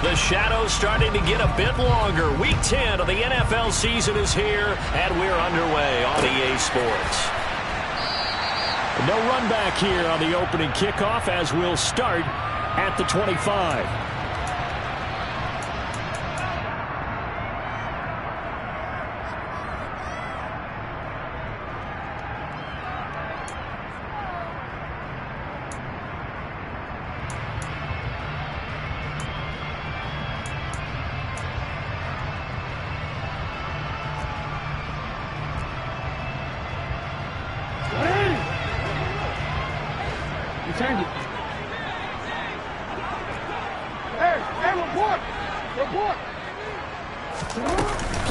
The shadow's starting to get a bit longer. Week 10 of the NFL season is here, and we're underway on EA Sports. No run back here on the opening kickoff as we'll start at the 25.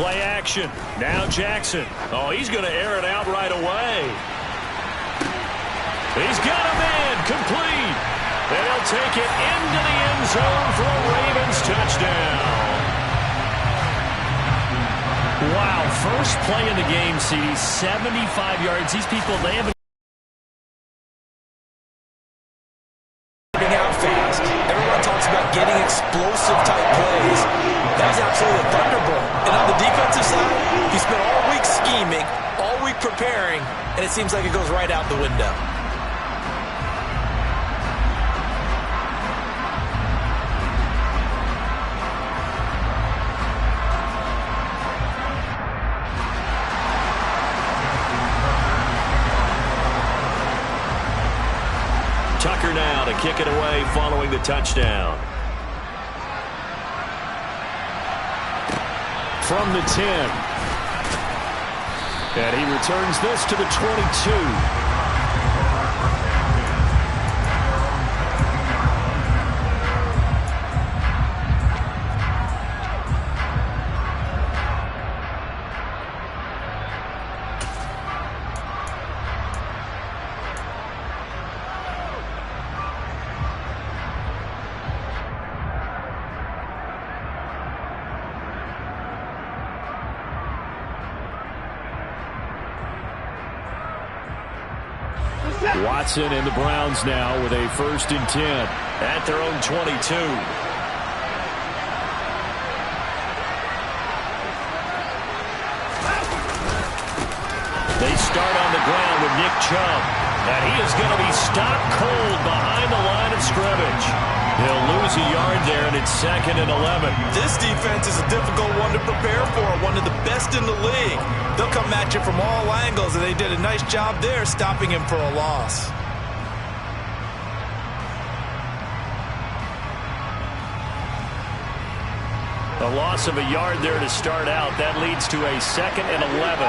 Play action. Now Jackson. Oh, he's going to air it out right away. He's got him in. Complete. And he'll take it into the end zone for a Ravens touchdown. Wow, first play in the game, CD, 75 yards. These people, they haven't out fast. Everyone talks about getting explosive type plays. That was absolutely a thunderbolt. And on the defensive side, he spent all week scheming, all week preparing, and it seems like it goes right out the window. Tucker now to kick it away following the touchdown. From the 10. And he returns this to the 22. Watson and the Browns now with a 1st and 10 at their own 22. They start on the ground with Nick Chubb, and he is going to be stopped cold behind the line of scrimmage. He'll lose a yard there, and it's 2nd and 11. This defense is a difficult one to prepare for, one of the best in the league. They'll come at you from all angles, and they did a nice job there stopping him for a loss. A loss of a yard there to start out. That leads to a 2nd and 11.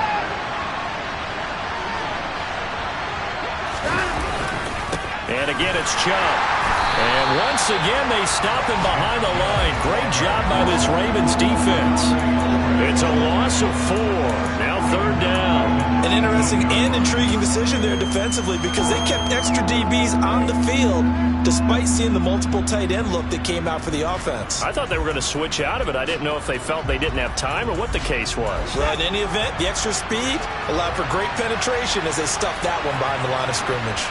And again, it's Chubb. And once again, they stop him behind the line. Great job by this Ravens defense. It's a loss of 4. Now 3rd down. An interesting and intriguing decision there defensively because they kept extra DBs on the field despite seeing the multiple tight end look that came out for the offense. I thought they were going to switch out of it. I didn't know if they felt they didn't have time or what the case was. Well, in any event, the extra speed allowed for great penetration as they stuffed that one behind the line of scrimmage.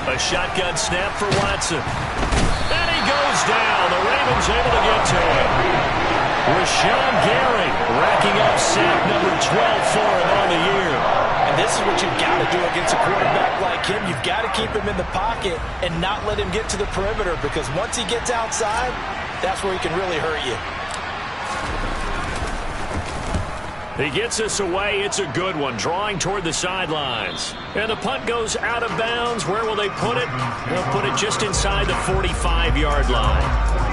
A shotgun snap for Watson. And he goes down. The Ravens able to get to him. Rashawn Gary racking up sack number 12 for him on the year. And this is what you've got to do against a quarterback like him. You've got to keep him in the pocket and not let him get to the perimeter because once he gets outside, that's where he can really hurt you. He gets us away. It's a good one, drawing toward the sidelines. And the punt goes out of bounds. Where will they put it? They'll put it just inside the 45-yard line.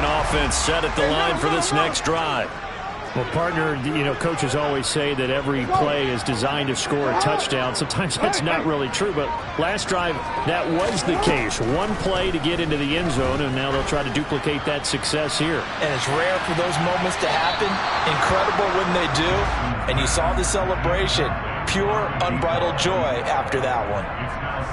Offense set at the line for this next drive. Well, partner, coaches always say that every play is designed to score a touchdown. Sometimes that's not really true, but last drive, that was the case. One play to get into the end zone, and now they'll try to duplicate that success here. And it's rare for those moments to happen. Incredible when they do. And you saw the celebration. Pure, unbridled joy after that one.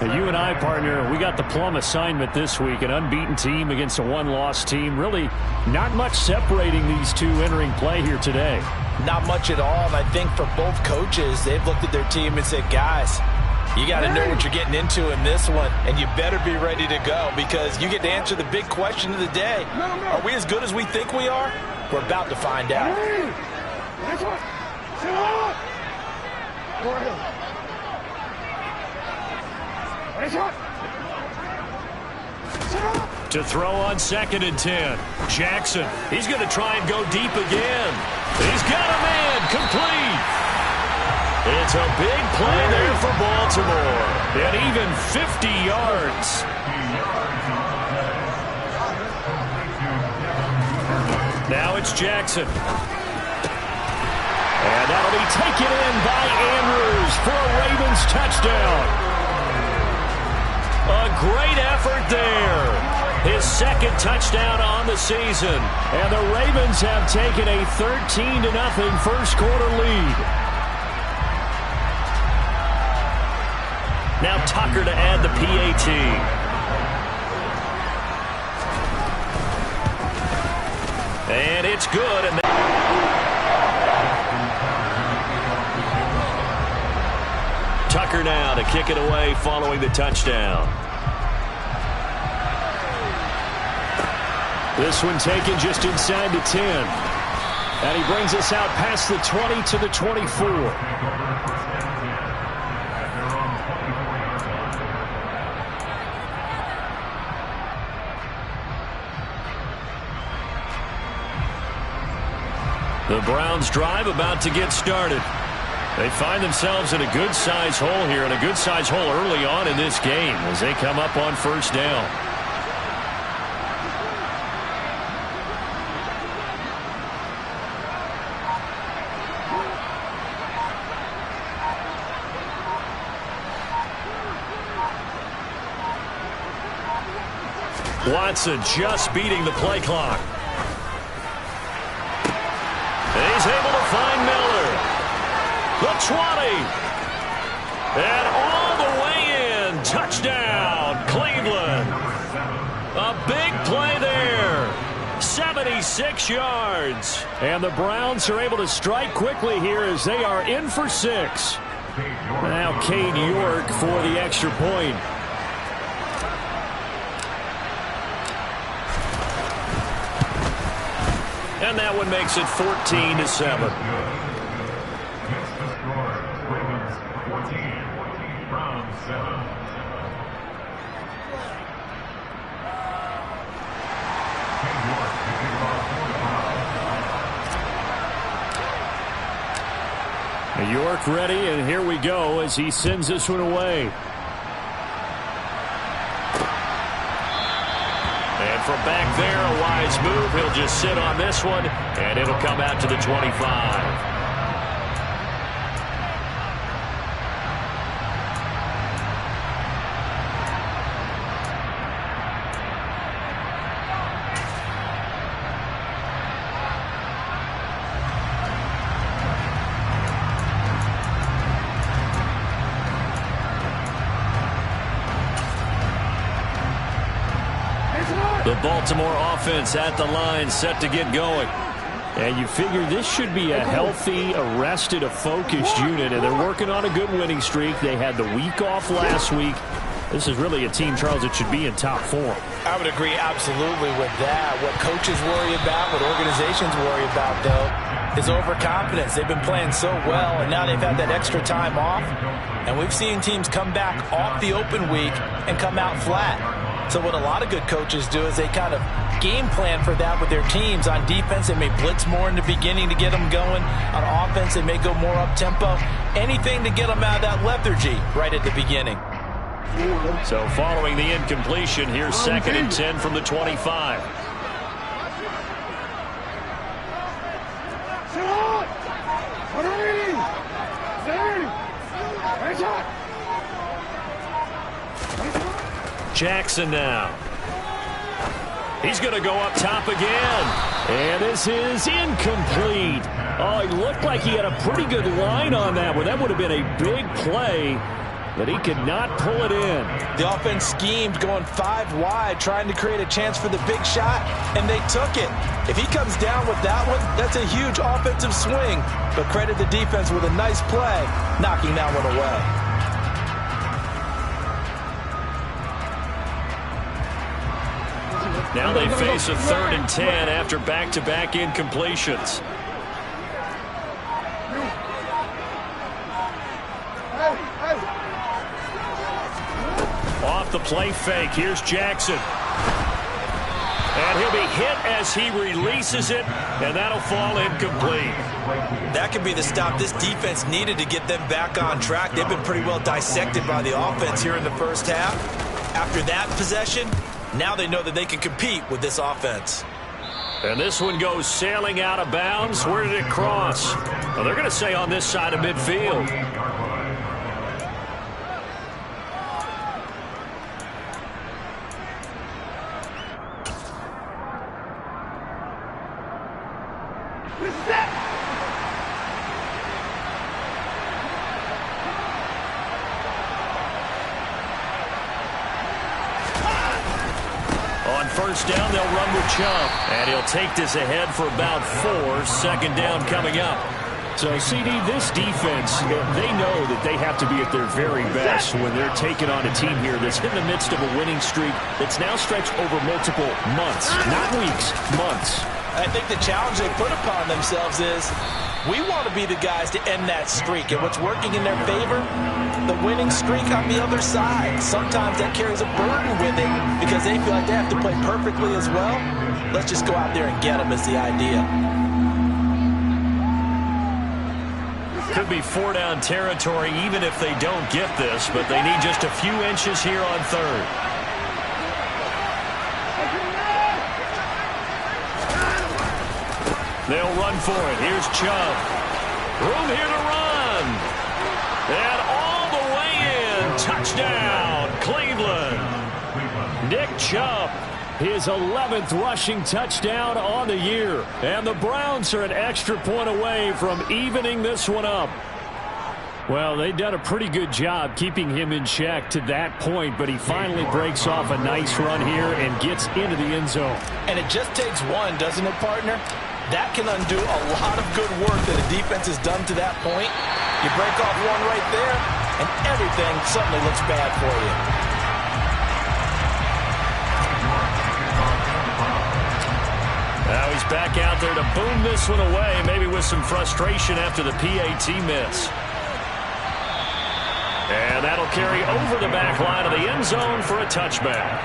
Now, you and I, partner, we got the plum assignment this week. An unbeaten team against a one-loss team. Really not much separating these two entering play here today. Not much at all. And I think for both coaches, they've looked at their team and said, guys, you got to know what you're getting into in this one, and you better be ready to go because you get to answer the big question of the day. Are we as good as we think we are? We're about to find out. To throw on 2nd and 10. Jackson, he's going to try and go deep again. He's got a man, complete. It's a big play there for Baltimore. And even 50 yards. Now it's Jackson. And that'll be taken in by Andrews for a Ravens touchdown. A great effort there. His second touchdown on the season. And the Ravens have taken a 13-0 first quarter lead. Now Tucker to add the PAT. And it's good. And Tucker now to kick it away following the touchdown. This one taken just inside the 10. And he brings us out past the 20 to the 24. The Browns drive about to get started. They find themselves in a good-sized hole here, and a good-sized hole early on in this game as they come up on first down. Watson just beating the play clock. He's able to find Miller. The 20. And all the way in. Touchdown, Cleveland. A big play there. 76 yards. And the Browns are able to strike quickly here as they are in for 6. Now Cade York for the extra point. And that one makes it 14-7. York ready, and here we go as he sends this one away. And from back there, a wise move. He'll just sit on this one, and it'll come out to the 25. The Baltimore offense at the line, set to get going. And you figure this should be a healthy, arrested, a focused unit, and they're working on a good winning streak. They had the week off last week. This is really a team, Charles, that should be in top form. I would agree absolutely with that. What coaches worry about, what organizations worry about, though, is overconfidence. They've been playing so well, and now they've had that extra time off. And we've seen teams come back off the open week and come out flat. So what a lot of good coaches do is they kind of game plan for that with their teams. On defense, they may blitz more in the beginning to get them going. On offense, they may go more up-tempo. Anything to get them out of that lethargy right at the beginning. So following the incompletion, here's 2nd and 10 from the 25. Jackson now. He's going to go up top again. And this is incomplete. Oh, he looked like he had a pretty good line on that one. That would have been a big play, but he could not pull it in. The offense schemed going 5 wide, trying to create a chance for the big shot, and they took it. If he comes down with that one, that's a huge offensive swing. But credit the defense with a nice play, knocking that one away. Now they face a 3rd and 10 after back-to-back incompletions. Off the play fake, here's Jackson. And he'll be hit as he releases it, and that'll fall incomplete. That could be the stop this defense needed to get them back on track. They've been pretty well dissected by the offense here in the first half. After that possession, now they know that they can compete with this offense. And this one goes sailing out of bounds. Where did it cross? Well, they're going to say on this side of midfield. First down, they'll run with Chubb. And he'll take this ahead for about 4. Second down coming up. So, CD, this defense, they know that they have to be at their very best when they're taking on a team here that's in the midst of a winning streak that's now stretched over multiple months, not weeks, months. I think the challenge they put upon themselves is we want to be the guys to end that streak. And what's working in their favor? The winning streak on the other side. Sometimes that carries a burden with it because they feel like they have to play perfectly as well. Let's just go out there and get them is the idea. Could be 4-down territory even if they don't get this, but they need just a few inches here on 3rd. They'll run for it. Here's Chubb. Room here to run. And all the way in. Touchdown, Cleveland. Nick Chubb, his 11th rushing touchdown on the year. And the Browns are an extra point away from evening this one up. Well, they've done a pretty good job keeping him in check to that point, but he finally breaks off a nice run here and gets into the end zone. And it just takes one, doesn't it, partner? That can undo a lot of good work that a defense has done to that point. You break off one right there, and everything suddenly looks bad for you. Now he's back out there to boom this one away, maybe with some frustration after the PAT miss. And that'll carry over the back line of the end zone for a touchback.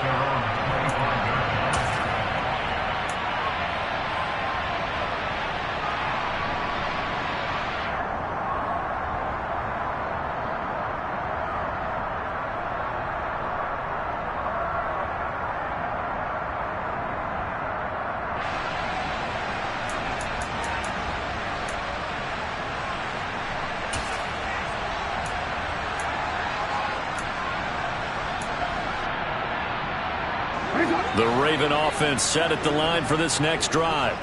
The Raven offense set at the line for this next drive.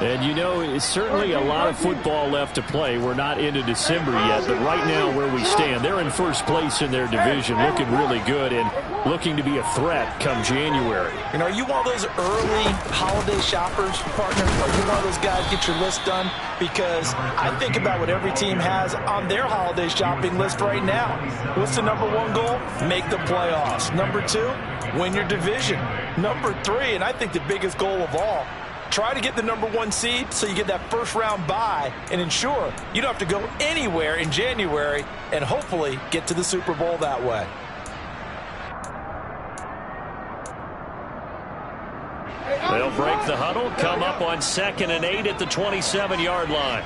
And, you know, it's certainly a lot of football left to play. We're not into December yet, but right now where we stand, they're in first place in their division, looking really good and looking to be a threat come January. And are you one of those early holiday shoppers, partner? Are you one of those guys get your list done? Because I think about what every team has on their holiday shopping list right now. What's the #1 goal? Make the playoffs. #2, win your division. #3, and I think the biggest goal of all, try to get the #1 seed so you get that first round bye and ensure you don't have to go anywhere in January and hopefully get to the Super Bowl that way. They'll break the huddle, come up on 2nd and 8 at the 27-yard line.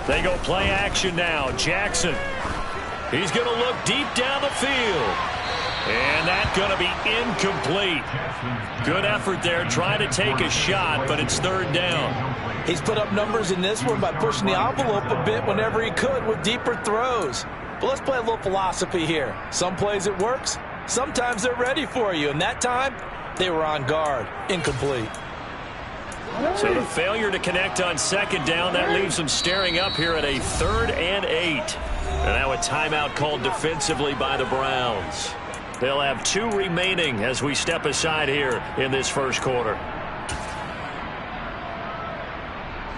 They go play action now. Jackson. He's going to look deep down the field. And that's going to be incomplete. Good effort there, trying to take a shot, but it's third down. He's put up numbers in this one by pushing the envelope a bit whenever he could with deeper throws. But let's play a little philosophy here. Some plays it works, sometimes they're ready for you, and that time they were on guard. Incomplete. So the failure to connect on second down, that leaves them staring up here at a 3rd and 8. And now a timeout called defensively by the Browns. They'll have 2 remaining as we step aside here in this first quarter.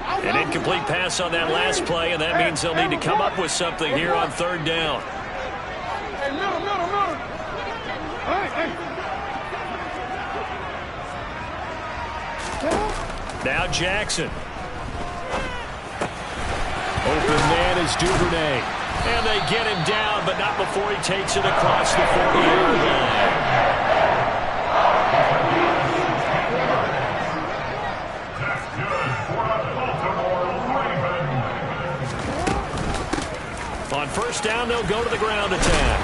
An incomplete pass on that last play, and that means they'll need to come up with something here on third down. Now Jackson. Open man is Duvernay. And they get him down, but not before he takes it across the 40-yard line. On first down, they'll go to the ground attack.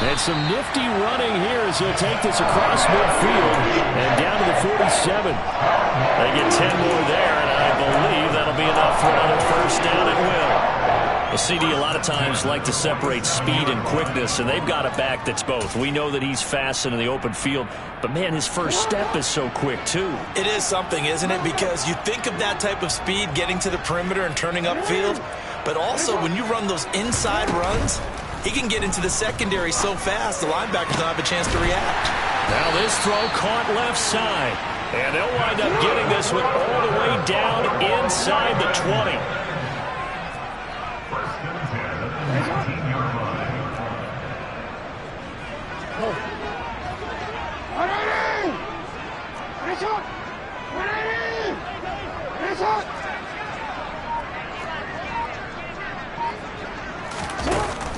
And some nifty running here as he'll take this across midfield and down to the 47. They get 10 more there, and I believe that'll be enough for another first down at will. Well, CD a lot of times like to separate speed and quickness, and they've got a back that's both. We know that he's fast in the open field, but, man, his first step is so quick, too. It is something, isn't it? Because you think of that type of speed getting to the perimeter and turning upfield, but also when you run those inside runs, he can get into the secondary so fast the linebackers don't have a chance to react. Now this throw caught left side, and they'll wind up getting this one all the way down inside the 20.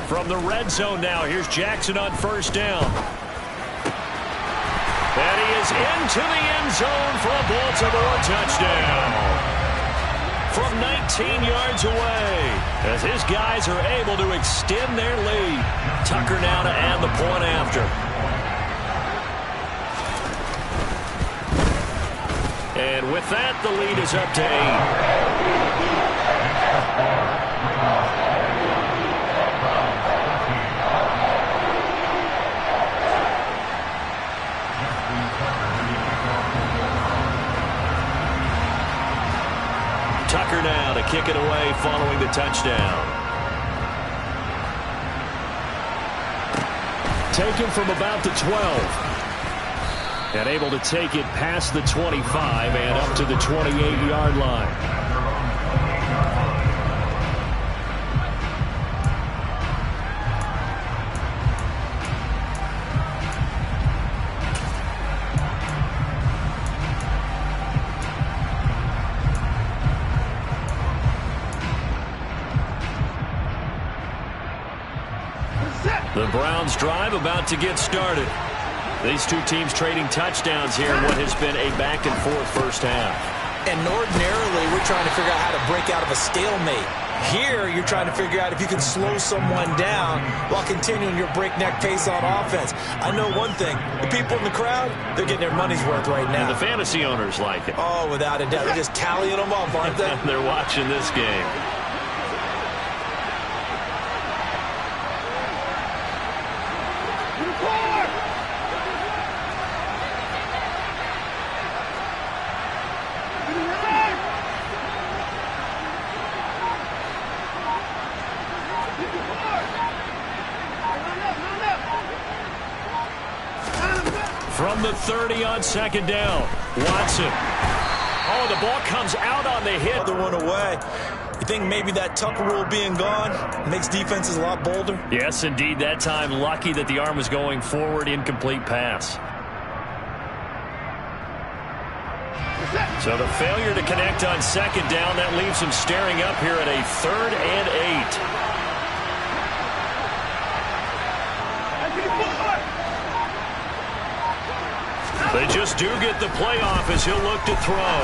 From the red zone now, here's Jackson on first down. And he is into the end zone for a Baltimore touchdown. From 19 yards away, as his guys are able to extend their lead. Tucker now to add the point after. And with that, the lead is up to 8. Tucker now to kick it away following the touchdown. Taken from about the 12. And able to take it past the 25 and up to the 28-yard line. The Browns drive about to get started. These two teams trading touchdowns here in what has been a back-and-forth first half. And ordinarily, we're trying to figure out how to break out of a stalemate. Here, you're trying to figure out if you can slow someone down while continuing your breakneck pace on offense. I know one thing. The people in the crowd, they're getting their money's worth right now. And the fantasy owners like it. Oh, without a doubt. They're just tallying them up, aren't they? They're watching this game. From the 30 on second down, Watson. Oh, the ball comes out on the hit. Other one away. You think maybe that Tucker rule being gone makes defenses a lot bolder? Yes, indeed. That time, lucky that the arm was going forward, incomplete pass. So the failure to connect on second down, that leaves him staring up here at a 3rd and 8. They just do get the playoff as he'll look to throw.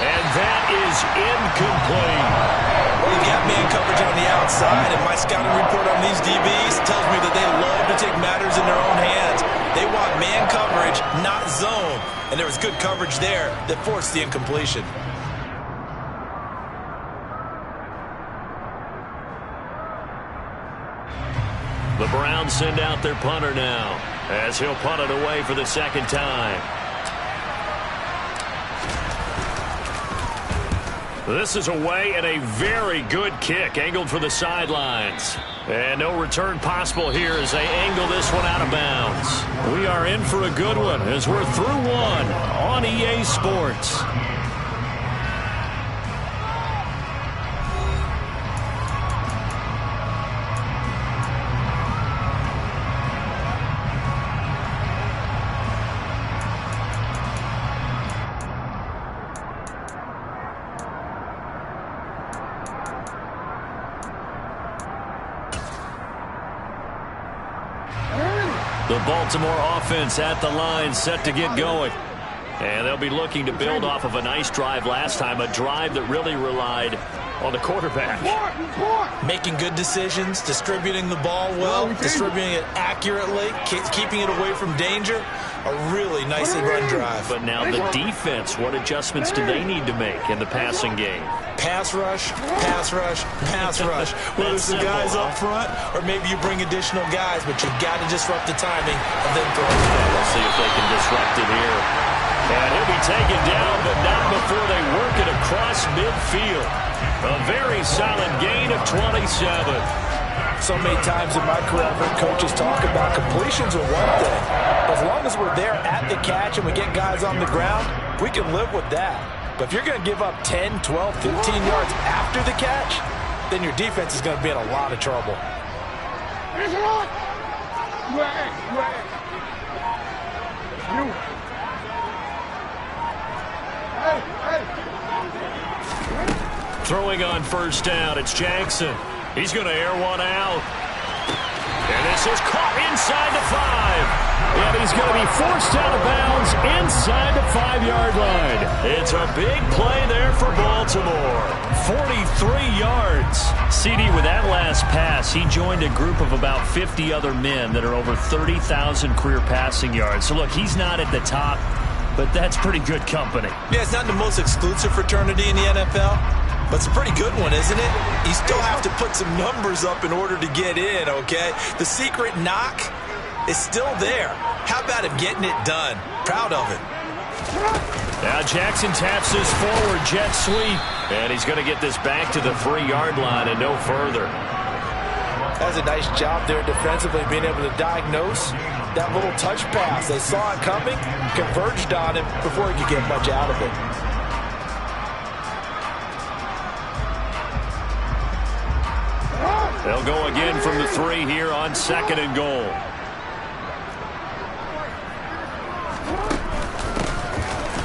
And that is incomplete. Well, he You have man coverage on the outside, and my scouting report on these DBs tells me that they love to take matters in their own hands. They want man coverage, not zone. And there was good coverage there that forced the incompletion. The Browns send out their punter now, as he'll punt it away for the second time. This is away and a very good kick, angled for the sidelines. And no return possible here as they angle this one out of bounds. We are in for a good one as we're through one on EA Sports. The Baltimore offense at the line, set to get going. And they'll be looking to build off of a nice drive last time, a drive that really relied on the quarterback. Making good decisions, distributing the ball well, distributing it accurately, keeping it away from danger. A really nicely run drive. But now the defense, what adjustments do they need to make in the passing game? Pass rush, pass rush, pass rush. Whether it's the guys up front or maybe you bring additional guys, but you've got to disrupt the timing and then throw it. Let's see if they can disrupt it here. And he'll be taken down, but not before they work it across midfield. A very solid gain of 27. So many times in my career, I've heard coaches talk about completions are one thing. As long as we're there at the catch and we get guys on the ground, we can live with that. But if you're going to give up 10, 12, 15 yards after the catch, then your defense is going to be in a lot of trouble. Throwing on first down, it's Jackson. He's going to air one out. And this is caught inside the 5. And he's going to be forced out of bounds inside the 5-yard line. It's a big play there for Baltimore. 43 yards. CD, with that last pass, he joined a group of about 50 other men that are over 30,000 career passing yards. So, look, he's not at the top, but that's pretty good company. Yeah, it's not the most exclusive fraternity in the NFL. But it's a pretty good one, isn't it? You still have to put some numbers up in order to get in, okay? The secret knock is still there. How about him getting it done? Proud of it. Now Jackson taps his forward jet sweep. And he's going to get this back to the 3-yard line and no further. That's a nice job there defensively, being able to diagnose that little touch pass. They saw it coming, converged on him before he could get much out of it. They'll go again from the 3 here on 2nd and goal.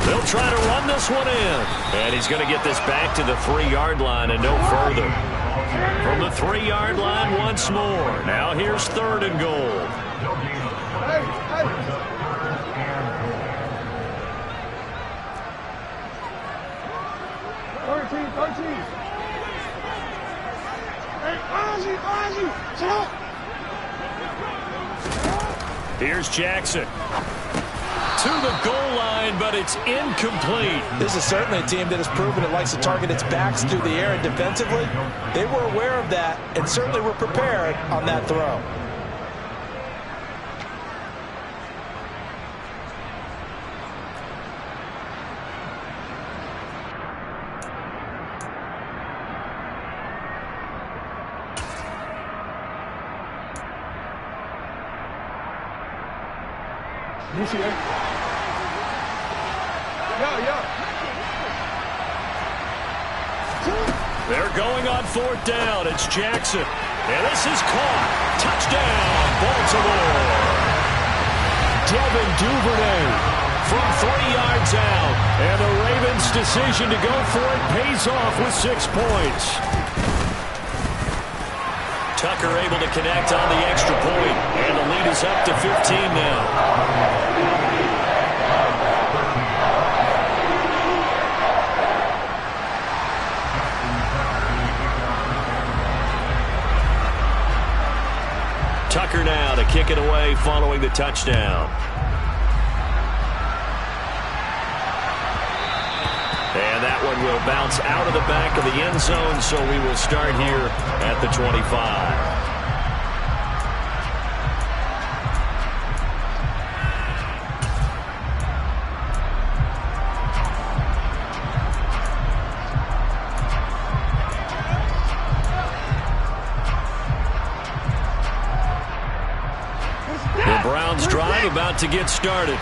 They'll try to run this one in. And he's going to get this back to the 3-yard line and no further. From the 3-yard line once more. Now here's 3rd and goal. Here's Jackson to the goal line, but it's incomplete. This is certainly a team that has proven it likes to target its backs through the air and defensively. They were aware of that and certainly were prepared on that throw. They're going on 4th down. It's Jackson. And this is caught. Touchdown, Baltimore. Devin Duvernay from 3 yards out. And the Ravens' decision to go for it pays off with 6 points. Tucker able to connect on the extra point. And the lead is up to 15 now. Tucker now to kick it away following the touchdown. And that one will bounce out of the back of the end zone, so we will start here at the 25. Browns drive about to get started.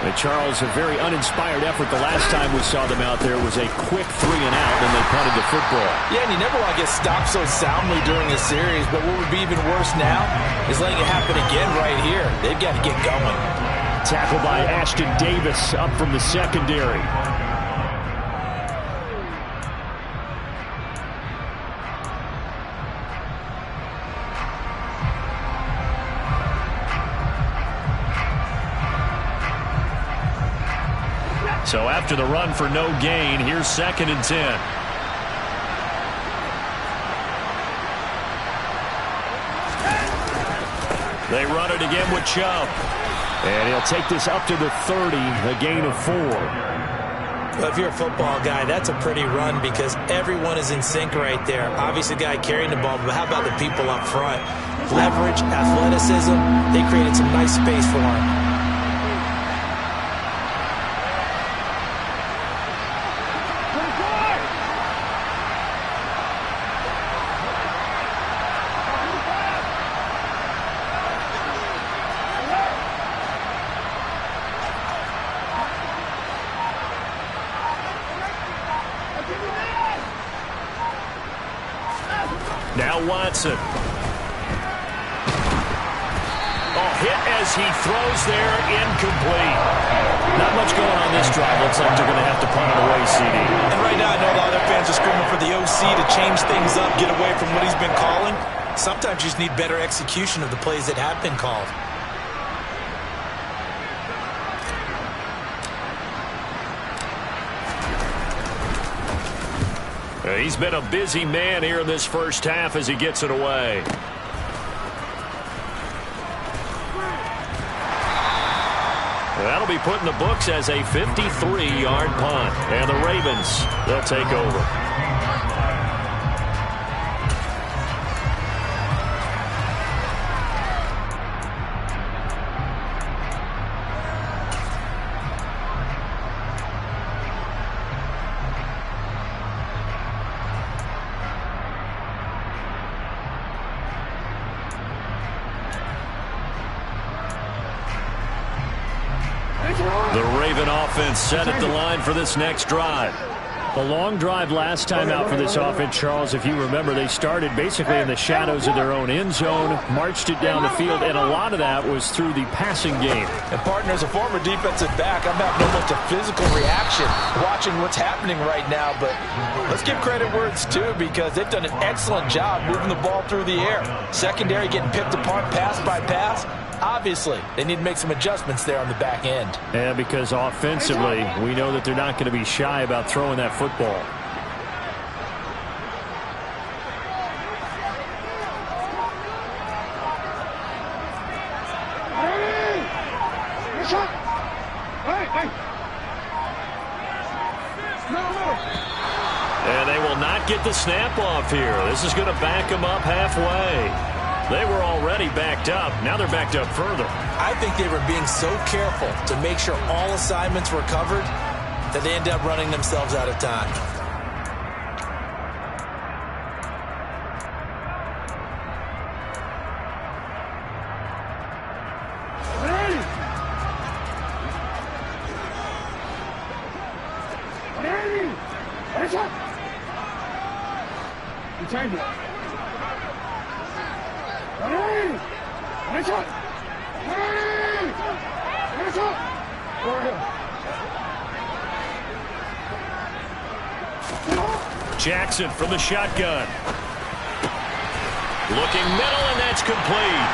And Charles, a very uninspired effort. The last time we saw them out there was a quick 3 and out, and they punted the football. Yeah, and you never want to get stopped so soundly during a series, but what would be even worse now is letting it happen again right here. They've got to get going. Tackled by Ashton Davis up from the secondary. So after the run for no gain, here's 2nd and 10. They run it again with Chubb. And he'll take this up to the 30, a gain of 4. Well, if you're a football guy, that's a pretty run because everyone is in sync right there. Obviously, the guy carrying the ball, but how about the people up front? Leverage, athleticism, they created some nice space for him. Now Watson. Oh, hit as he throws there, incomplete. Not much going on this drive. Looks like they're going to have to punt it away, CD. And right now I know a lot of fans are screaming for the OC to change things up, get away from what he's been calling. Sometimes you just need better execution of the plays that have been called. He's been a busy man here in this first half as he gets it away. That'll be put in the books as a 53-yard punt. And the Ravens, they'll take over. The Raven offense set at the line for this next drive. A long drive last time out for this offense, Charles. If you remember, they started basically in the shadows of their own end zone, marched it down the field, and a lot of that was through the passing game. And partner, as a former defensive back, I'm having almost a physical reaction watching what's happening right now. But let's give credit where it's due because they've done an excellent job moving the ball through the air. Secondary getting picked apart pass by pass. Obviously, they need to make some adjustments there on the back end. Yeah, because offensively, we know that they're not going to be shy about throwing that football. And they will not get the snap off here. This is going to back them up halfway. They were already backed up. Now they're backed up further. I think they were being so careful to make sure all assignments were covered that they end up running themselves out of time. Jackson from the shotgun. Looking middle, and that's complete.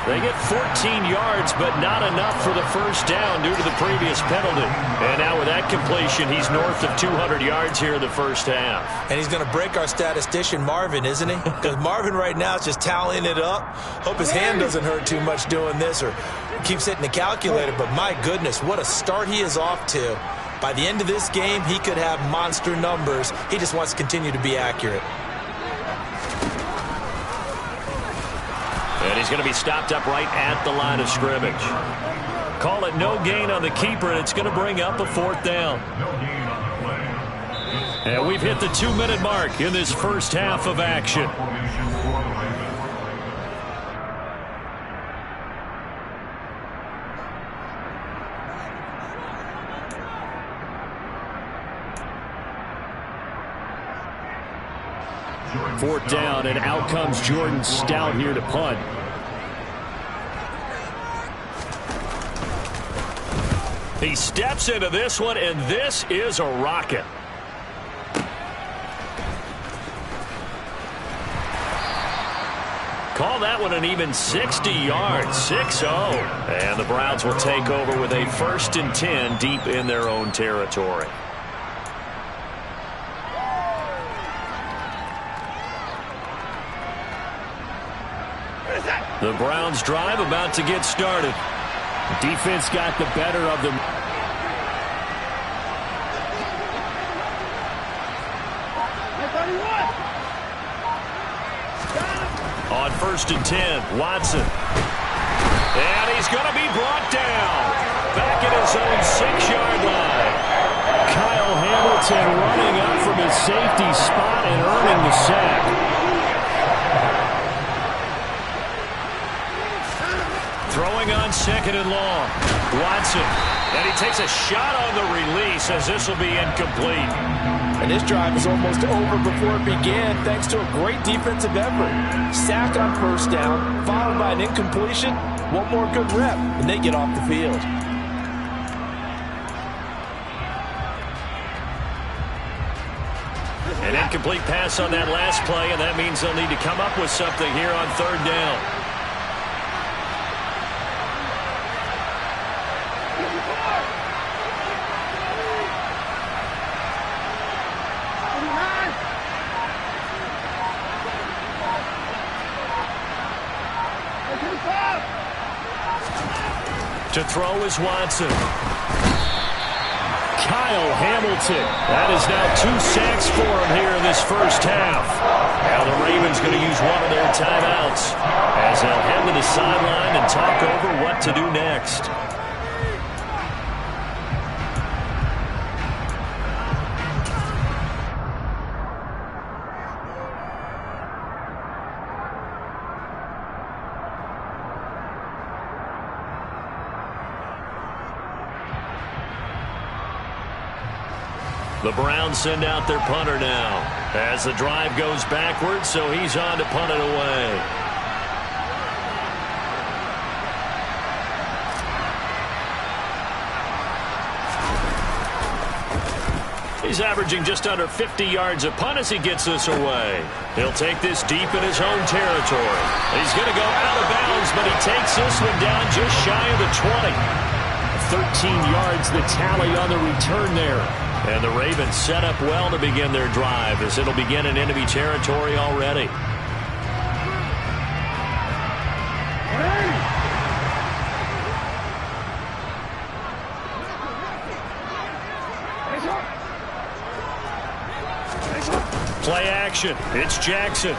They get 14 yards, but not enough for the first down due to the previous penalty. And now with that completion, he's north of 200 yards here in the first half. And he's going to break our statistician, Marvin, isn't he? Because Marvin right now is just tallying it up. Hope his hand doesn't hurt too much doing this or keeps hitting the calculator. But my goodness, what a start he is off to. By the end of this game, he could have monster numbers. He just wants to continue to be accurate. And he's going to be stopped up right at the line of scrimmage. Call it no gain on the keeper, and it's going to bring up a fourth down. And we've hit the 2-minute mark in this first half of action. Fourth down, and out comes Jordan Stout here to punt. He steps into this one, and this is a rocket. Call that one an even 60 yards, 6-0. And the Browns will take over with a 1st and 10 deep in their own territory. The Browns drive about to get started. Defense got the better of them. On 1st and 10, Watson. And he's going to be brought down. Back at his own 6-yard line. Kyle Hamilton running up from his safety spot and earning the sack. Throwing on 2nd and long. Watson. And he takes a shot on the release as this will be incomplete. And this drive is almost over before it began thanks to a great defensive effort. Sack on 1st down, followed by an incompletion. One more good rep, and they get off the field. An incomplete pass on that last play, and that means they'll need to come up with something here on 3rd down. To throw is Watson. Kyle Hamilton. That is now 2 sacks for him here in this first half. Now the Ravens going to use one of their timeouts as they'll head to the sideline and talk over what to do next. The Browns send out their punter now as the drive goes backwards, so he's on to punt it away. He's averaging just under 50 yards a punt as he gets this away. He'll take this deep in his own territory. He's going to go out of bounds, but he takes this one down just shy of the 20. 13 yards the tally on the return there. And the Ravens set up well to begin their drive as it'll begin in enemy territory already. Play action. It's Jackson.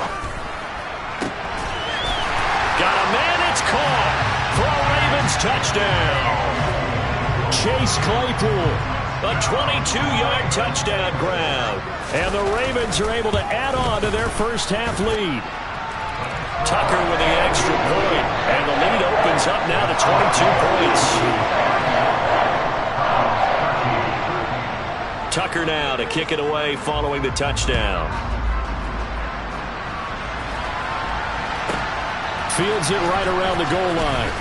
Got a man. It's caught for a Ravens touchdown. Chase Claypool. A 22-yard touchdown grab. And the Ravens are able to add on to their first half lead. Tucker with the extra point. And the lead opens up now to 22 points. Tucker now to kick it away following the touchdown. Fields it right around the goal line.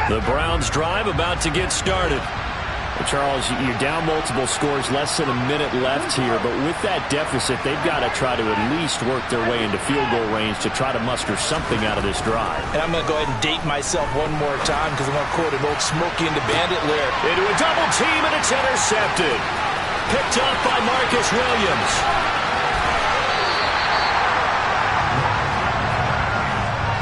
The Browns drive about to get started. Well, Charles, you're down multiple scores, less than a minute left here, but with that deficit, they've got to try to at least work their way into field goal range to try to muster something out of this drive. And I'm going to go ahead and date myself one more time because I'm going to quote an old Smokey and the Bandit lyric. Into a double team, and it's intercepted. Picked up by Marcus Williams.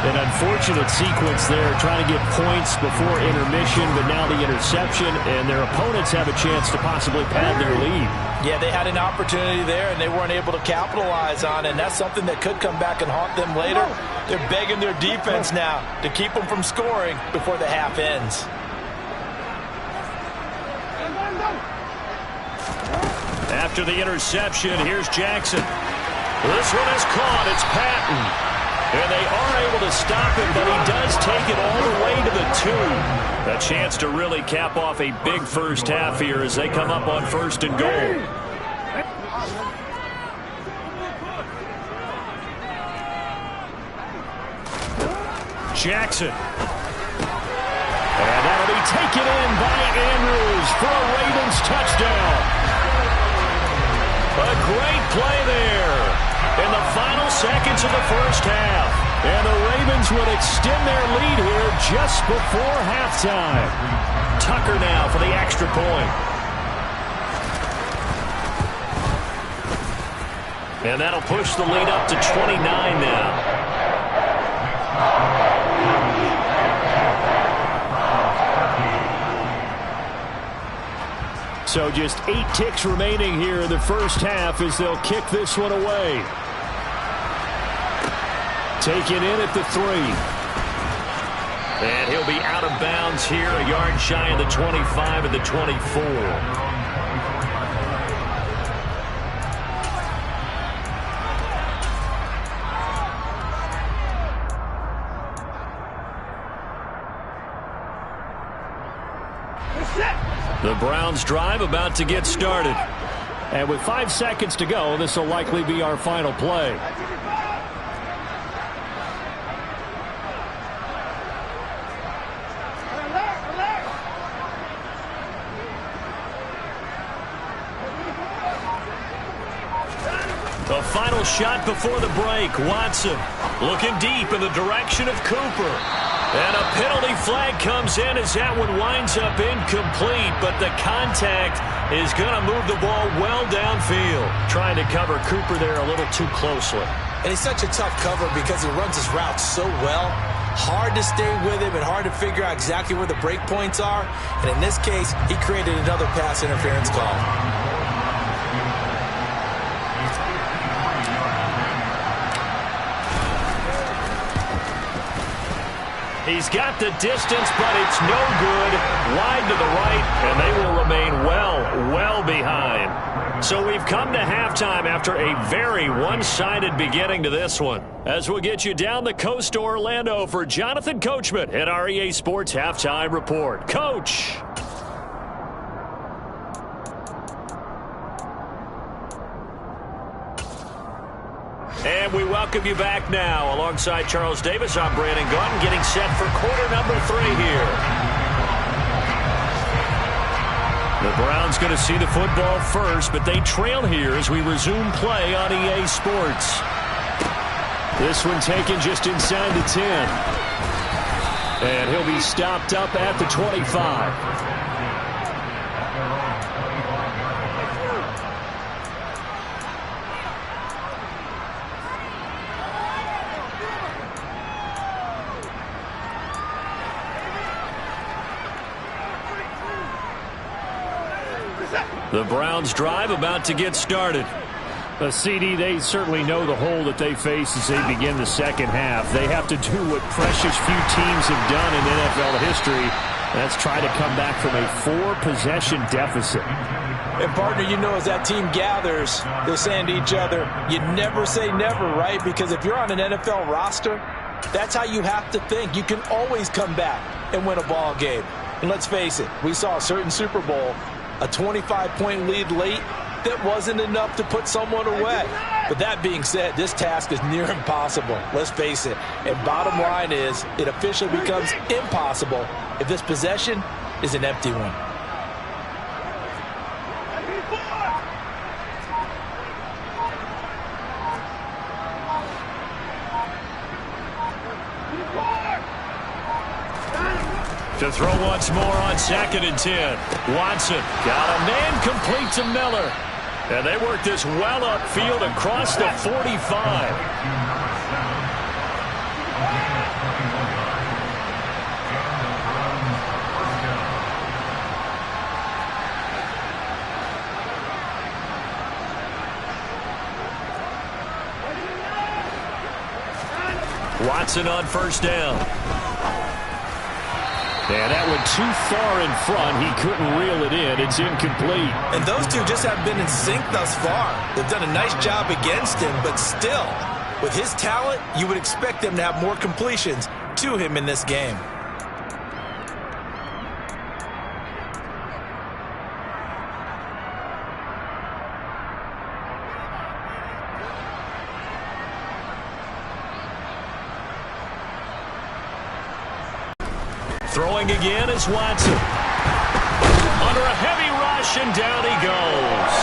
An unfortunate sequence there, trying to get points before intermission, but now the interception, and their opponents have a chance to possibly pad their lead. Yeah, they had an opportunity there, and they weren't able to capitalize on it, and that's something that could come back and haunt them later. They're begging their defense now to keep them from scoring before the half ends. After the interception, here's Jackson. This one is caught. It's Patton. And they are able to stop him, but he does take it all the way to the 2. A chance to really cap off a big first half here as they come up on 1st and goal. Jackson. And that'll be taken in by Andrews for a Ravens touchdown. A great play there in the final seconds of the first half. And the Ravens will extend their lead here just before halftime. Tucker now for the extra point. And that'll push the lead up to 29 now. So just 8 ticks remaining here in the first half as they'll kick this one away. Taken in at the 3. And he'll be out of bounds here, a yard shy of the 25 and the 24. The Browns drive about to get started. And with 5 seconds to go, this will likely be our final play. The final shot before the break. Watson looking deep in the direction of Cooper. And a penalty flag comes in as that one winds up incomplete, but the contact is going to move the ball well downfield. Trying to cover Cooper there a little too closely. And he's such a tough cover because he runs his route so well. Hard to stay with him and hard to figure out exactly where the break points are. And in this case, he created another pass interference call. He's got the distance, but it's no good. Wide to the right, and they will remain well behind. So we've come to halftime after a very one-sided beginning to this one. As we'll get you down the coast to Orlando for Jonathan Coachman at our EA Sports Halftime Report. Coach! And we welcome you back now. Alongside Charles Davis, I'm Brandon Gaudin, getting set for quarter number 3 here. The Browns going to see the football first, but they trail here as we resume play on EA Sports. This one taken just inside the 10. And he'll be stopped up at the 25. The Browns drive about to get started. CD, they certainly know the hole that they face as they begin the second half. They have to do what precious few teams have done in NFL history. That's try to come back from a 4-possession deficit. And, partner, you know, as that team gathers, they're saying to each other, you never say never, right? Because if you're on an NFL roster, that's how you have to think. You can always come back and win a ball game. And let's face it, we saw a certain Super Bowl, a 25-point lead late, that wasn't enough to put someone away. But that being said, this task is near impossible. Let's face it. And bottom line is, it officially becomes impossible if this possession is an empty one. To throw once more on 2nd and 10. Watson got a man complete to Miller. And they work this well upfield across the 45. Watson on 1st down. And that went too far in front. He couldn't reel it in. It's incomplete. And those two just haven't been in sync thus far. They've done a nice job against him, but still, with his talent, you would expect them to have more completions to him in this game. Throwing again is Watson. Under a heavy rush, and down he goes.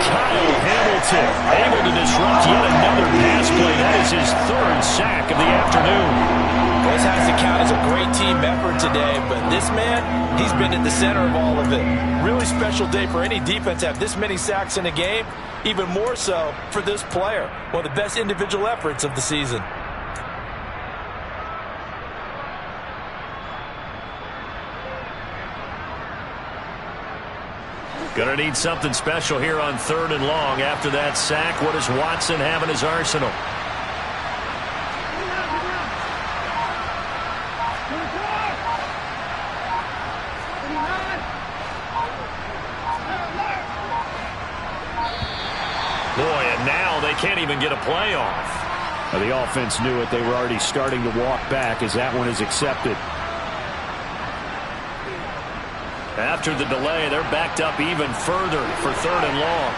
Kyle Hamilton able to disrupt yet another pass play. That is his 3rd sack of the afternoon. This has to count as a great team effort today, but this man, he's been at the center of all of it. Really special day for any defense to have this many sacks in a game, even more so for this player. One of the best individual efforts of the season. Going to need something special here on 3rd and long. After that sack, what does Watson have in his arsenal? Boy, and now they can't even get a play off. Well, the offense knew it. They were already starting to walk back as that one is accepted. After the delay, they're backed up even further for 3rd and long.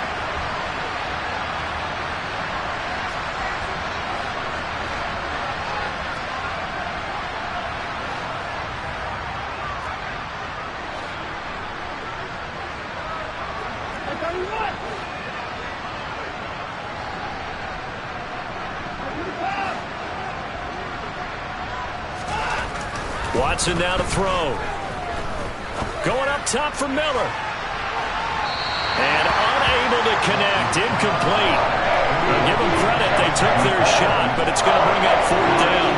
Watson now to throw. Going up top for Miller. And unable to connect. Incomplete. Give them credit. They took their shot, but it's going to bring up 4th down.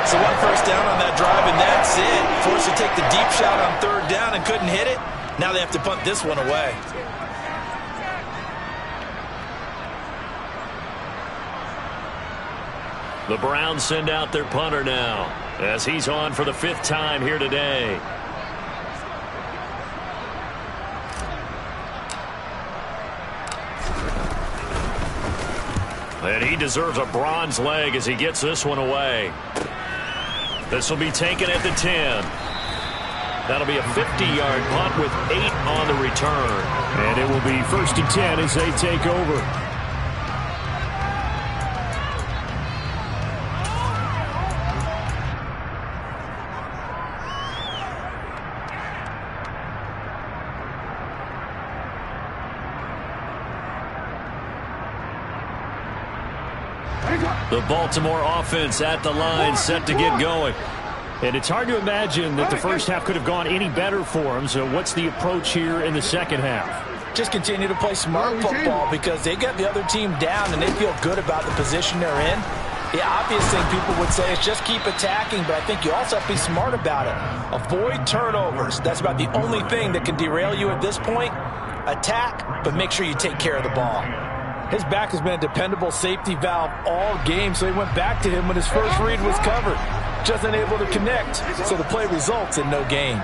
So 1 first down on that drive, and that's it. Forced to take the deep shot on 3rd down and couldn't hit it. Now they have to punt this one away. The Browns send out their punter now, as he's on for the 5th time here today. And he deserves a bronze leg as he gets this one away. This will be taken at the 10. That'll be a 50-yard punt with 8 on the return. And it will be 1st and 10 as they take over. The Baltimore offense at the line, set to get going. And it's hard to imagine that the first half could have gone any better for them. So what's the approach here in the second half? Just continue to play smart football because they got the other team down and they feel good about the position they're in. The obvious thing people would say is just keep attacking, but I think you also have to be smart about it. Avoid turnovers. That's about the only thing that can derail you at this point. Attack, but make sure you take care of the ball. His back has been a dependable safety valve all game, so he went back to him when his first read was covered. Just unable to connect, so the play results in no gain.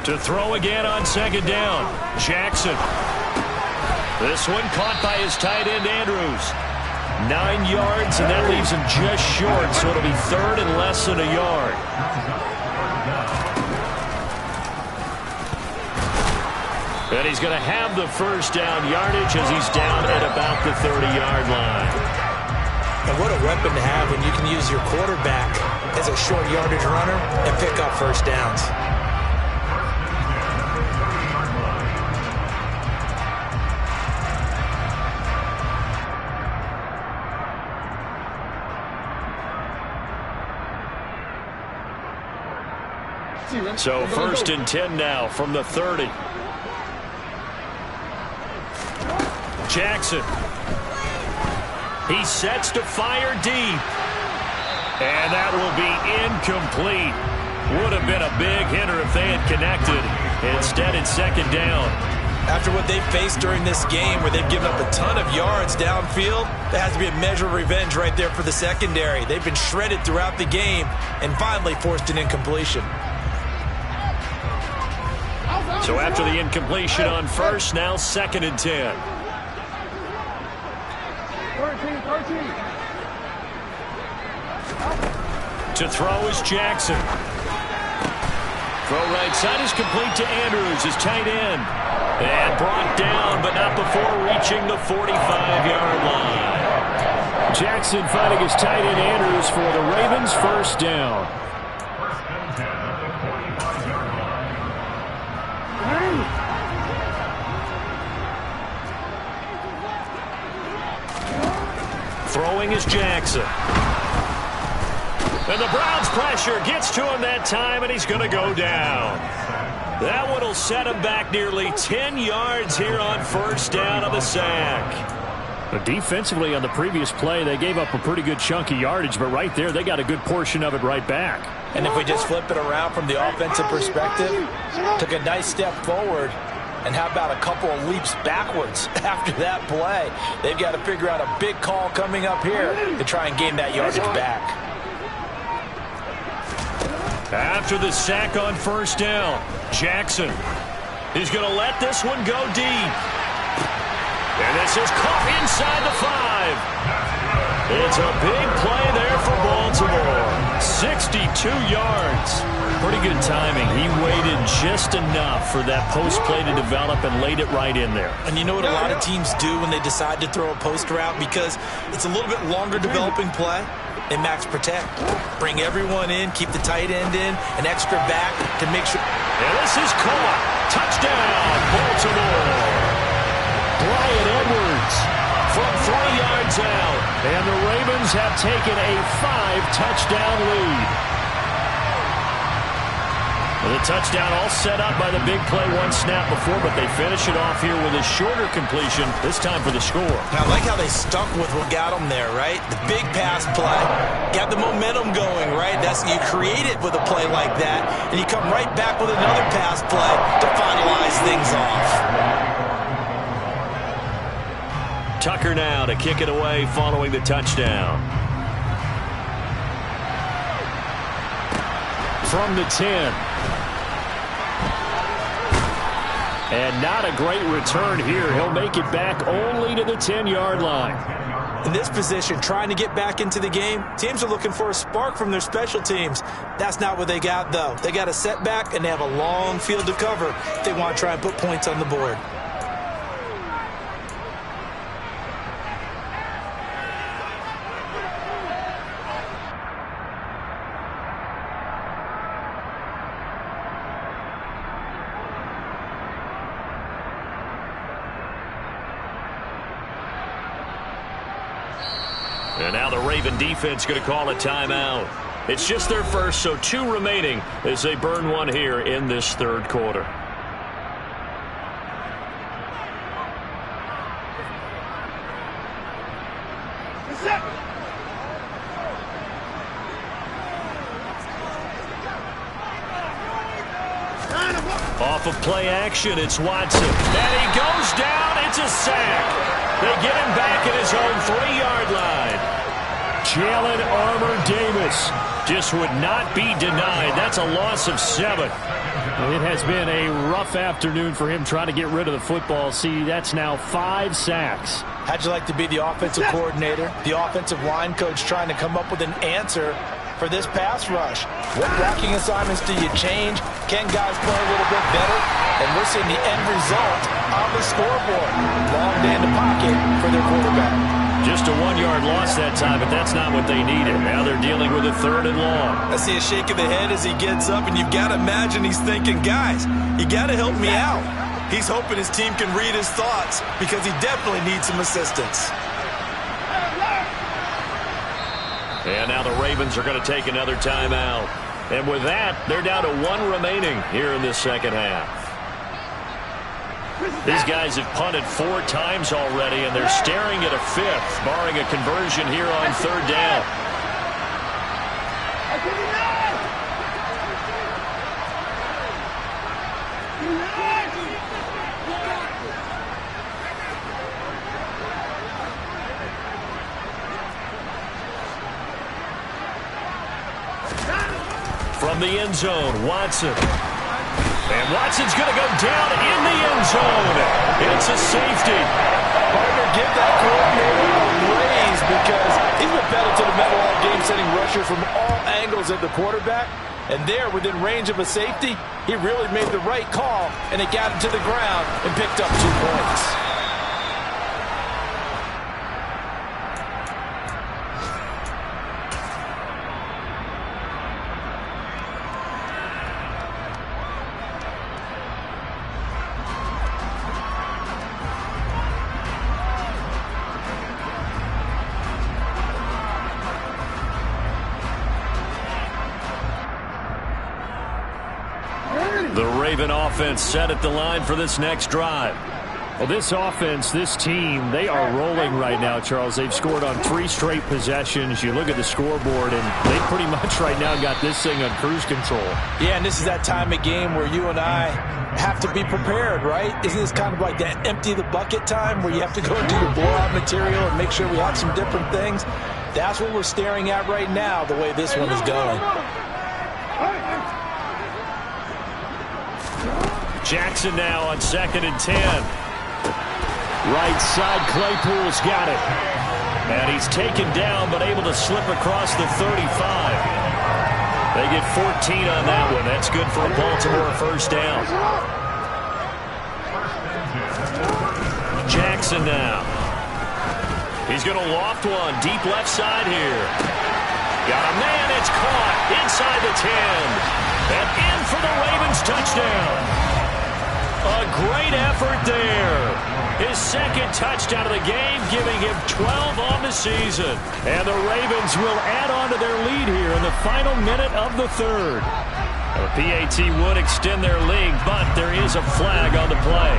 To throw again on 2nd down. Jackson. This one caught by his tight end, Andrews. 9 yards, and that leaves him just short, so it'll be third and less than a yard. And he's going to have the first down yardage as he's down at about the 30-yard line. And what a weapon to have when you can use your quarterback as a short yardage runner and pick up first downs. So first and 10 now from the 30. Jackson. He sets to fire deep. And that will be incomplete. Would have been a big hitter if they had connected. Instead, it's second down. After what they've faced during this game where they've given up a ton of yards downfield, there has to be a measure of revenge right there for the secondary. They've been shredded throughout the game and finally forced an incompletion. So after the incompletion on first, now second and 10. To throw is Jackson. Throw right side is complete to Andrews, his tight end. And brought down, but not before reaching the 45-yard line. Jackson finding his tight end Andrews for the Ravens' first down. Throwing is Jackson. And the Browns' pressure gets to him that time, and he's going to go down. That one will set him back nearly 10 yards here on first down of the sack. But defensively on the previous play, they gave up a pretty good chunk of yardage, but right there, they got a good portion of it right back. And if we just flip it around from the offensive perspective, took a nice step forward, and how about a couple of leaps backwards after that play? They've got to figure out a big call coming up here to try and gain that yardage back. After the sack on first down, Jackson is going to let this one go deep. And this is caught inside the 5. It's a big play there for Baltimore. 62 yards. Pretty good timing. He waited just enough for that post play to develop and laid it right in there. And you know what a lot of teams do when they decide to throw a post route? Because it's a little bit longer developing play. They max protect. Bring everyone in, keep the tight end in, an extra back to make sure. And this is caught. Touchdown, Baltimore. Bryan Edwards from 3 yards out. And the Ravens have taken a 5-touchdown lead. The touchdown all set up by the big play one snap before, but they finish it off here with a shorter completion, this time for the score. I like how they stuck with what got them there, right? The big pass play, got the momentum going, right? That's you create it with a play like that, and you come right back with another pass play to finalize things off. Tucker now to kick it away following the touchdown. From the 10. And not a great return here. He'll make it back only to the 10-yard line. In this position, trying to get back into the game, teams are looking for a spark from their special teams. That's not what they got, though. They got a setback, and they have a long field to cover if they want to try and put points on the board. And now the Raven defense going to call a timeout. It's just their first, so 2 remaining as they burn one here in this third quarter. Off of play action, it's Watson. And he goes down. It's a sack. They get him back at his own 3-yard line. Jalen Armour-Davis just would not be denied. That's a loss of 7. It has been a rough afternoon for him trying to get rid of the football. See, that's now 5 sacks. How'd you like to be the offensive coordinator, the offensive line coach trying to come up with an answer for this pass rush? What blocking assignments do you change? Can guys play a little bit better? And we're seeing the end result on the scoreboard. Long day in the pocket for their quarterback. Just a 1-yard loss that time, but that's not what they needed. Now they're dealing with a 3rd and long. I see a shake of the head as he gets up, and you've got to imagine he's thinking, guys, you got to help me out. He's hoping his team can read his thoughts because he definitely needs some assistance. And now the Ravens are going to take another timeout. And with that, they're down to 1 remaining here in this second half. These guys have punted 4 times already, and they're staring at a 5th, barring a conversion here on 3rd down. From the end zone, Watson. And Watson's going to go down in the end zone. It's a safety. Partner, give that coordinator a raise because he's been pedal to the metal all game, sending rushers from all angles at the quarterback. And there, within range of a safety, he really made the right call, and it got him to the ground and picked up 2 points. The Raven offense set at the line for this next drive. Well, this offense, this team, they are rolling right now, Charles. They've scored on 3 straight possessions. You look at the scoreboard, and they pretty much right now got this thing on cruise control. Yeah, and this is that time of game where you and I have to be prepared, right? Isn't this kind of like that empty the bucket time where you have to go and do your blowout material and make sure we have some different things? That's what we're staring at right now, the way this one is going. Jackson now on 2nd and 10. Right side, Claypool's got it. And he's taken down, but able to slip across the 35. They get 14 on that one. That's good for a Baltimore first down. Jackson now. He's going to loft one. Deep left side here. Got a man. It's caught inside the 10. And in for the Ravens touchdown. A great effort there. His 2nd touchdown of the game, giving him 12 on the season. And the Ravens will add on to their lead here in the final minute of the 3rd. The PAT would extend their lead, but there is a flag on the play.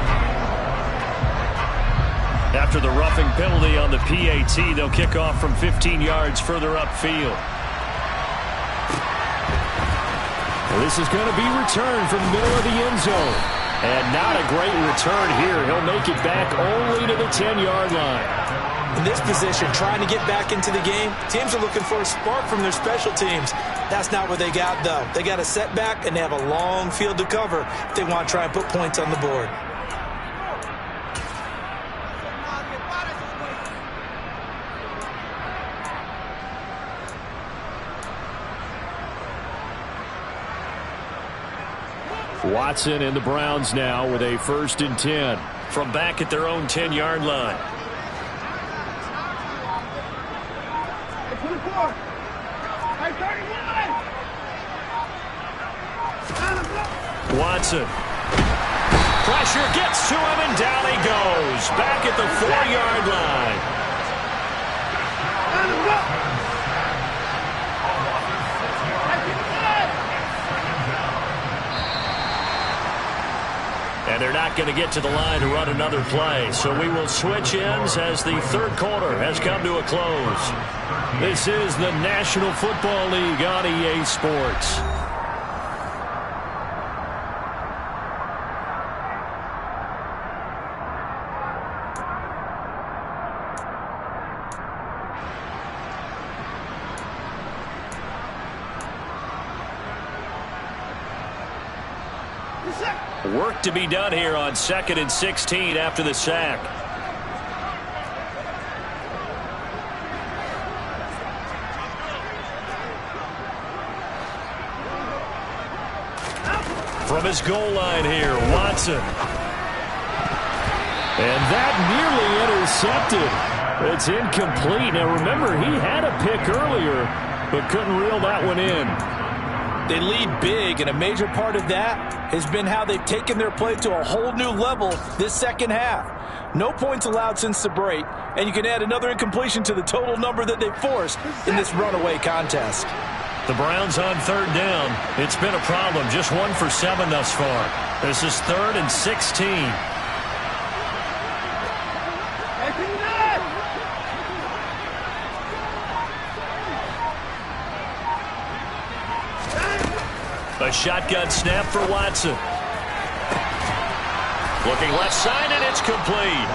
After the roughing penalty on the PAT, they'll kick off from 15 yards further upfield. Well, this is going to be returned from the middle of the end zone. And not a great return here. He'll make it back only to the 10-yard line. In this position, trying to get back into the game, teams are looking for a spark from their special teams. That's not what they got, though. They got a setback, and they have a long field to cover if they want to try and put points on the board. Watson and the Browns now with a 1st and 10 from back at their own 10-yard line. Watson. Pressure gets to him, and down he goes. Back at the 4-yard line. And they're not going to get to the line to run another play. So we will switch ends as the 3rd quarter has come to a close. This is the National Football League on EA Sports. Work to be done here on 2nd and 16 after the sack. From his goal line here, Watson. And that nearly intercepted. It's incomplete. Now remember, he had a pick earlier, but couldn't reel that one in. They lead big, and a major part of that has been how they've taken their play to a whole new level this second half. No points allowed since the break, and you can add another incompletion to the total number that they forced in this runaway contest. The Browns on 3rd down. It's been a problem. Just 1 for 7 thus far. This is 3rd and 16. A shotgun snap for Watson. Looking left side, and it's complete.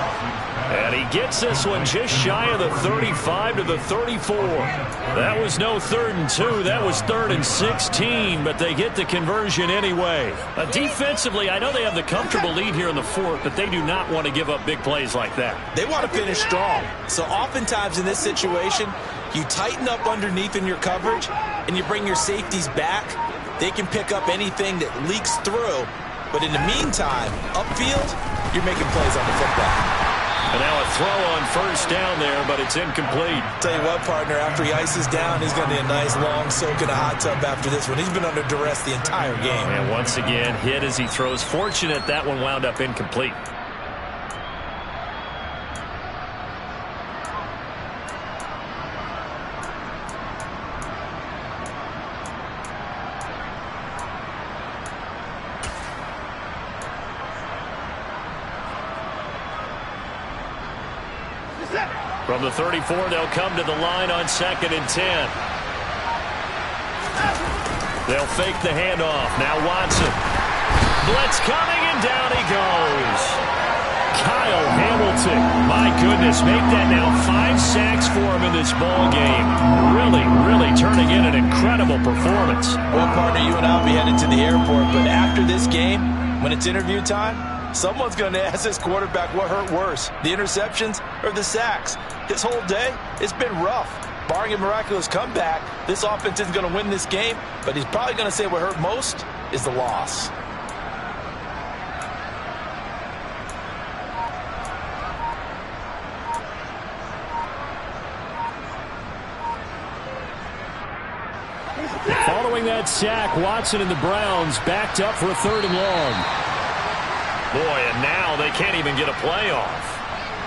And he gets this one just shy of the 35 to the 34. That was no 3rd and 2. That was 3rd and 16, but they get the conversion anyway. Defensively, I know they have the comfortable lead here in the 4th, but they do not want to give up big plays like that. They want to finish strong. So oftentimes in this situation, you tighten up underneath in your coverage, and you bring your safeties back. They can pick up anything that leaks through. But in the meantime, upfield, you're making plays on the football. And now a throw on 1st down there, but it's incomplete. Tell you what, partner, after he ices down, he's going to be a nice long soak in a hot tub after this one. He's been under duress the entire game. And once again, hit as he throws. Fortunate that one wound up incomplete. From the 34, they'll come to the line on 2nd and 10. They'll fake the handoff. Now Watson. Blitz coming, and down he goes. Kyle Hamilton. My goodness, make that now 5 sacks for him in this ball game. Really turning in an incredible performance. Well, partner, you and I will be headed to the airport, but after this game, when it's interview time, someone's going to ask this quarterback what hurt worse, the interceptions or the sacks. His whole day, it's been rough. Barring a miraculous comeback, this offense isn't going to win this game, but he's probably going to say what hurt most is the loss. Following that sack, Watson and the Browns backed up for a 3rd and long. Boy, and now they can't even get a play off.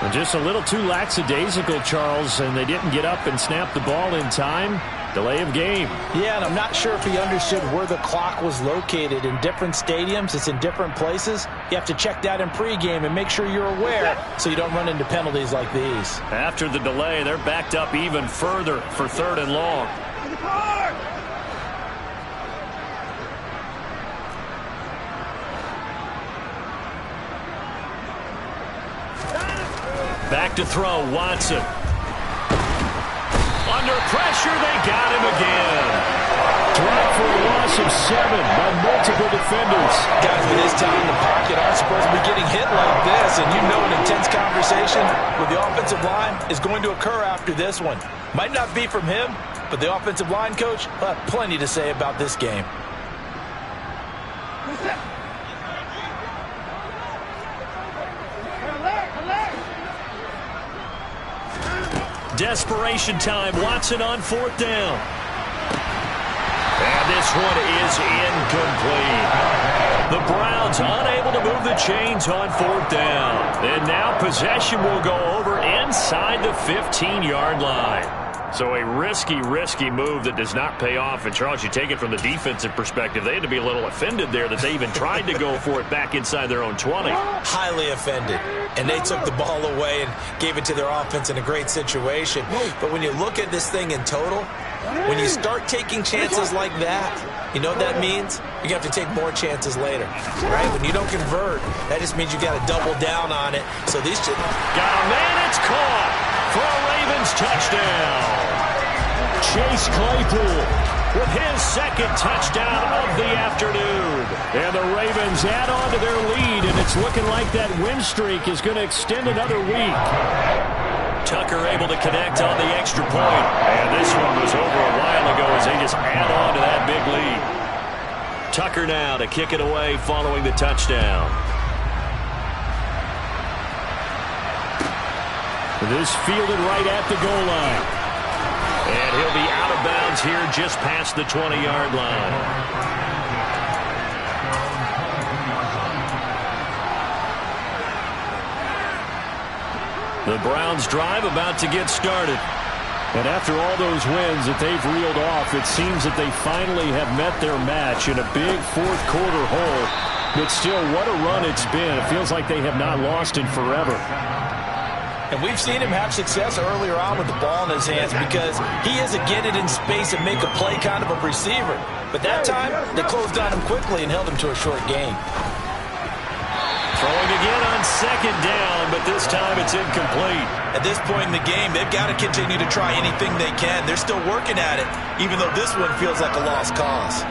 And just a little too lackadaisical, Charles, and they didn't get up and snap the ball in time. Delay of game. Yeah, and I'm not sure if he understood where the clock was located. In different stadiums, it's in different places. You have to check that in pregame and make sure you're aware so you don't run into penalties like these. After the delay, they're backed up even further for 3rd and long. Back to throw, Watson. Under pressure, they got him again. Dropped for a loss of 7 by multiple defenders. Guys with his time in the pocket aren't supposed to be getting hit like this, and you know an intense conversation with the offensive line is going to occur after this one. Might not be from him, but the offensive line coach will have plenty to say about this game. Desperation time. Watson on 4th down. And this one is incomplete. The Browns unable to move the chains on 4th down. And now possession will go over inside the 15-yard line. So a risky move that does not pay off. And, Charles, you take it from the defensive perspective. They had to be a little offended there that they even tried to go for it back inside their own 20. Highly offended. And they took the ball away and gave it to their offense in a great situation. But when you look at this thing in total, when you start taking chances like that, you know what that means? You have to take more chances later, right? When you don't convert, that just means you got to double down on it. So these got a man, it's caught for a Ravens touchdown. Chase Claypool with his second touchdown of the afternoon. And the Ravens add on to their lead, and it's looking like that win streak is going to extend another week. Tucker able to connect on the extra point. And this one was over a while ago as they just add on to that big lead. Tucker now to kick it away following the touchdown. This fielded right at the goal line. And he'll be out of bounds here just past the 20-yard line. The Browns drive about to get started. And after all those wins that they've reeled off, it seems that they finally have met their match in a big fourth quarter hole. But still, what a run it's been. It feels like they have not lost in forever. And we've seen him have success earlier on with the ball in his hands because he is a get it in space and make a play kind of a receiver. But that time, they closed on him quickly and held him to a short gain. Throwing again on second down, but this time it's incomplete. At this point in the game, they've got to continue to try anything they can. They're still working at it, even though this one feels like a lost cause.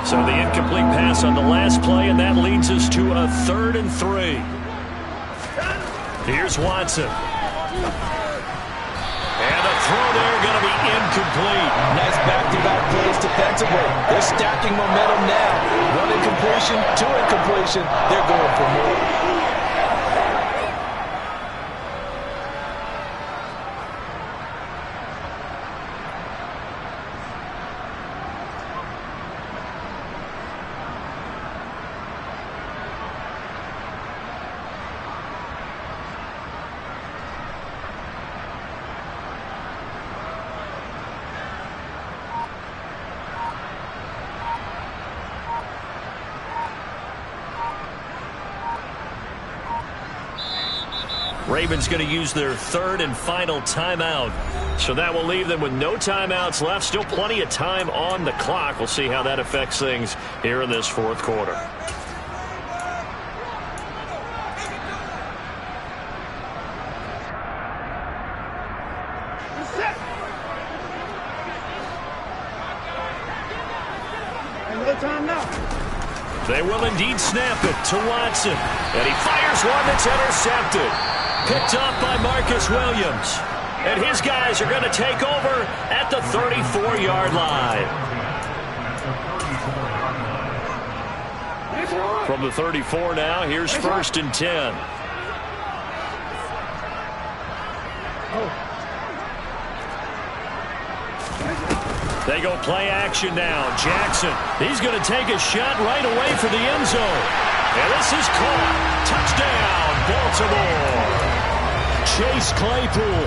So the incomplete pass on the last play, and that leads us to a 3rd and 3. Here's Watson. And the throw there going to be incomplete. Nice back-to-back plays defensively. They're stacking momentum now. 1 incompletion, 2 incompletion. They're going for more. Ravens going to use their 3rd and final timeout. So that will leave them with no timeouts left. Still plenty of time on the clock. We'll see how that affects things here in this fourth quarter. They will indeed snap it to Watson. And he fires one that's intercepted. Picked off by Marcus Williams. And his guys are going to take over at the 34-yard line. From the 34 now, here's 1st and 10. They go play action now. Jackson, he's going to take a shot right away for the end zone. And this is caught. Touchdown, Baltimore. Chase Claypool